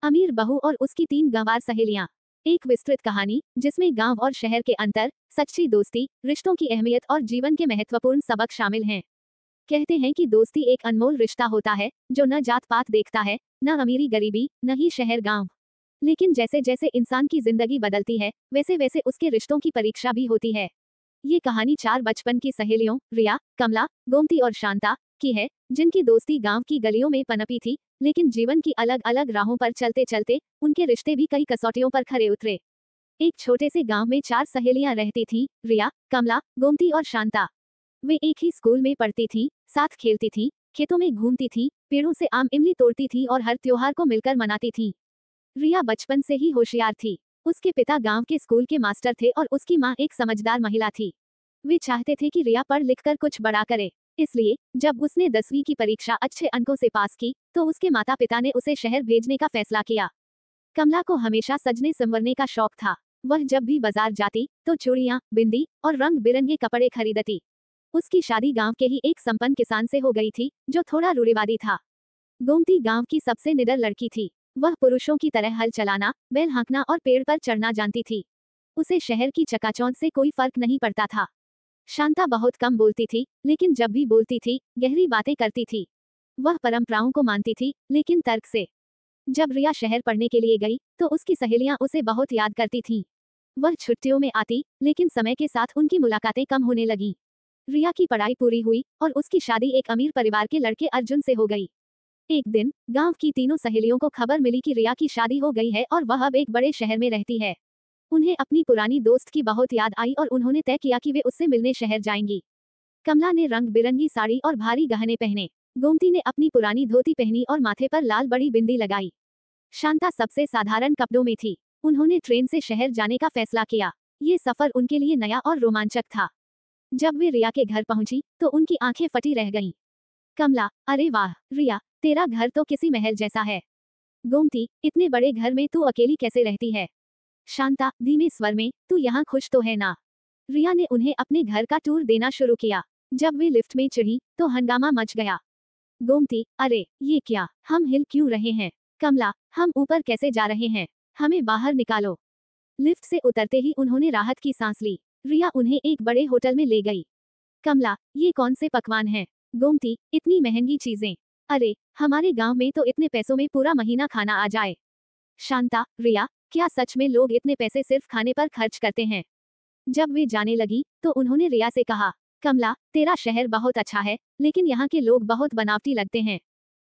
अमीर बहू और उसकी 3 गंवार सहेलियां। एक विस्तृत कहानी जिसमें गांव और शहर के अंतर, सच्ची दोस्ती, रिश्तों की अहमियत और जीवन के महत्वपूर्ण सबक शामिल हैं। कहते हैं कि दोस्ती एक अनमोल रिश्ता होता है जो न जात पात देखता है, न अमीरी गरीबी, न ही शहर गांव। लेकिन जैसे जैसे इंसान की जिंदगी बदलती है, वैसे वैसे उसके रिश्तों की परीक्षा भी होती है। ये कहानी 4 बचपन की सहेलियों रिया, कमला, गोमती और शांता की है, जिनकी दोस्ती गांव की गलियों में पनपी थी, लेकिन जीवन की अलग अलग राहों पर चलते चलते उनके रिश्ते भी कई कसौटियों पर खरे उतरे। एक छोटे से गांव में 4 सहेलियां रहती थीं, रिया, कमला, गोमती और शांता। वे एक ही स्कूल में पढ़ती थीं, साथ खेलती थीं, खेतों में घूमती थीं, पेड़ों से आम इमली तोड़ती थीं और हर त्योहार को मिलकर मनाती थीं। रिया बचपन से ही होशियार थी। उसके पिता गांव के स्कूल के मास्टर थे और उसकी मां एक समझदार महिला थी। वे चाहते थे कि रिया पढ़ लिखकर कुछ बड़ा करे। इसलिए जब उसने 10वीं की परीक्षा अच्छे अंकों से पास की, तो उसके माता पिता ने उसे शहर भेजने का फैसला किया। कमला को हमेशा सजने संवरने का शौक था। वह जब भी बाजार जाती तो चूड़ियां, बिंदी और रंग बिरंगे कपड़े खरीदती। उसकी शादी गांव के ही एक संपन्न किसान से हो गई थी, जो थोड़ा रूढ़िवादी था। गोमती गांव की सबसे निडर लड़की थी। वह पुरुषों की तरह हल चलाना, बैल हाँकना और पेड़ पर चढ़ना जानती थी। उसे शहर की चकाचौंध से कोई फर्क नहीं पड़ता था। शांता बहुत कम बोलती थी, लेकिन जब भी बोलती थी, गहरी बातें करती थी। वह परंपराओं को मानती थी, लेकिन तर्क से। जब रिया शहर पढ़ने के लिए गई, तो उसकी सहेलियां उसे बहुत याद करती थीं। वह छुट्टियों में आती, लेकिन समय के साथ उनकी मुलाकातें कम होने लगीं। रिया की पढ़ाई पूरी हुई और उसकी शादी एक अमीर परिवार के लड़के अर्जुन से हो गई। एक दिन गांव की तीनों सहेलियों को खबर मिली कि रिया की शादी हो गई है और वह अब एक बड़े शहर में रहती है। उन्हें अपनी पुरानी दोस्त की बहुत याद आई और उन्होंने तय किया कि वे उससे मिलने शहर जाएंगी। कमला ने रंग बिरंगी साड़ी और भारी गहने पहने। गोमती ने अपनी पुरानी धोती पहनी और माथे पर लाल बड़ी बिंदी लगाई। शांता सबसे साधारण कपड़ों में थी। उन्होंने ट्रेन से शहर जाने का फैसला किया। ये सफर उनके लिए नया और रोमांचक था। जब वे रिया के घर पहुंची, तो उनकी आंखें फटी रह गईं। कमला, अरे वाह रिया, तेरा घर तो किसी महल जैसा है। गोमती, इतने बड़े घर में तू अकेली कैसे रहती है। शांता, धीमे स्वर में, तू यहाँ खुश तो है ना। रिया ने उन्हें अपने घर का टूर देना शुरू किया। जब वे लिफ्ट में चढ़ी, तो हंगामा मच गया। गोमती, अरे ये क्या, हम हिल क्यों रहे हैं। कमला, हम ऊपर कैसे जा रहे हैं, हमें बाहर निकालो। लिफ्ट से उतरते ही उन्होंने राहत की सांस ली। रिया उन्हें एक बड़े होटल में ले गई। कमला, ये कौन से पकवान हैं। गोमती, इतनी महंगी चीजें। अरे, हमारे गांव में तो इतने पैसों में पूरा महीना खाना आ जाए। शांता, रिया, क्या सच में लोग इतने पैसे सिर्फ खाने पर खर्च करते हैं। जब वे जाने लगी, तो उन्होंने रिया से कहा, कमला, तेरा शहर बहुत अच्छा है, लेकिन यहाँ के लोग बहुत बनावटी लगते हैं।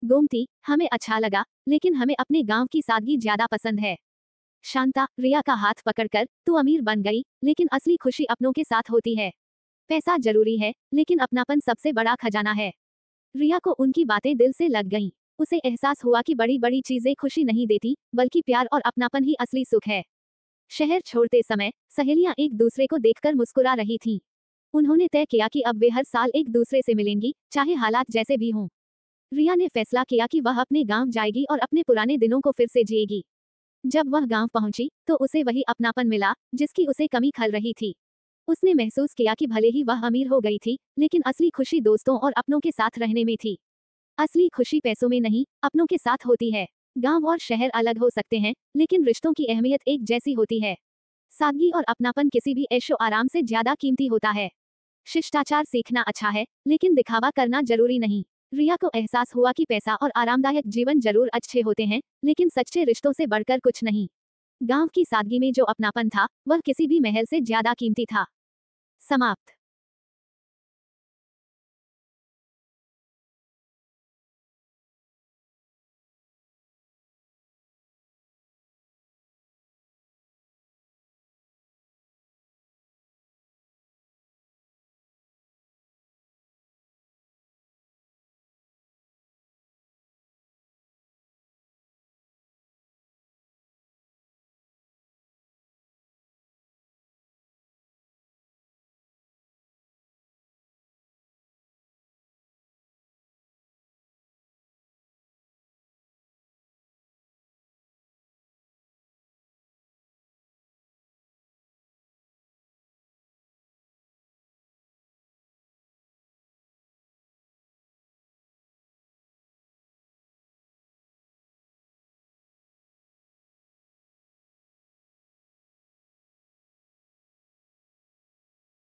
गोमती, हमें अच्छा लगा, लेकिन हमें अपने गांव की सादगी ज्यादा पसंद है। शांता, रिया का हाथ पकड़कर, तू अमीर बन गई, लेकिन असली खुशी अपनों के साथ होती है। पैसा जरूरी है, लेकिन अपनापन सबसे बड़ा खजाना है। रिया को उनकी बातें दिल से लग गईं। उसे एहसास हुआ कि बड़ी बड़ी चीजें खुशी नहीं देती, बल्कि प्यार और अपनापन ही असली सुख है। शहर छोड़ते समय सहेलियां एक दूसरे को देखकर मुस्कुरा रही थीं। उन्होंने तय किया कि अब वे हर साल एक दूसरे से मिलेंगी, चाहे हालात जैसे भी हों। रिया ने फैसला किया कि वह अपने गांव जाएगी और अपने पुराने दिनों को फिर से जिएगी। जब वह गांव पहुंची, तो उसे वही अपनापन मिला, जिसकी उसे कमी खल रही थी। उसने महसूस किया कि भले ही वह अमीर हो गई थी, लेकिन असली खुशी दोस्तों और अपनों के साथ रहने में थी। असली खुशी पैसों में नहीं, अपनों के साथ होती है। गांव और शहर अलग हो सकते हैं, लेकिन रिश्तों की अहमियत एक जैसी होती है। सादगी और अपनापन किसी भी ऐशो आराम से ज्यादा कीमती होता है। शिष्टाचार सीखना अच्छा है, लेकिन दिखावा करना जरूरी नहीं। रिया को एहसास हुआ कि पैसा और आरामदायक जीवन जरूर अच्छे होते हैं, लेकिन सच्चे रिश्तों से बढ़कर कुछ नहीं। गांव की सादगी में जो अपनापन था, वह किसी भी महल से ज्यादा कीमती था। समाप्त।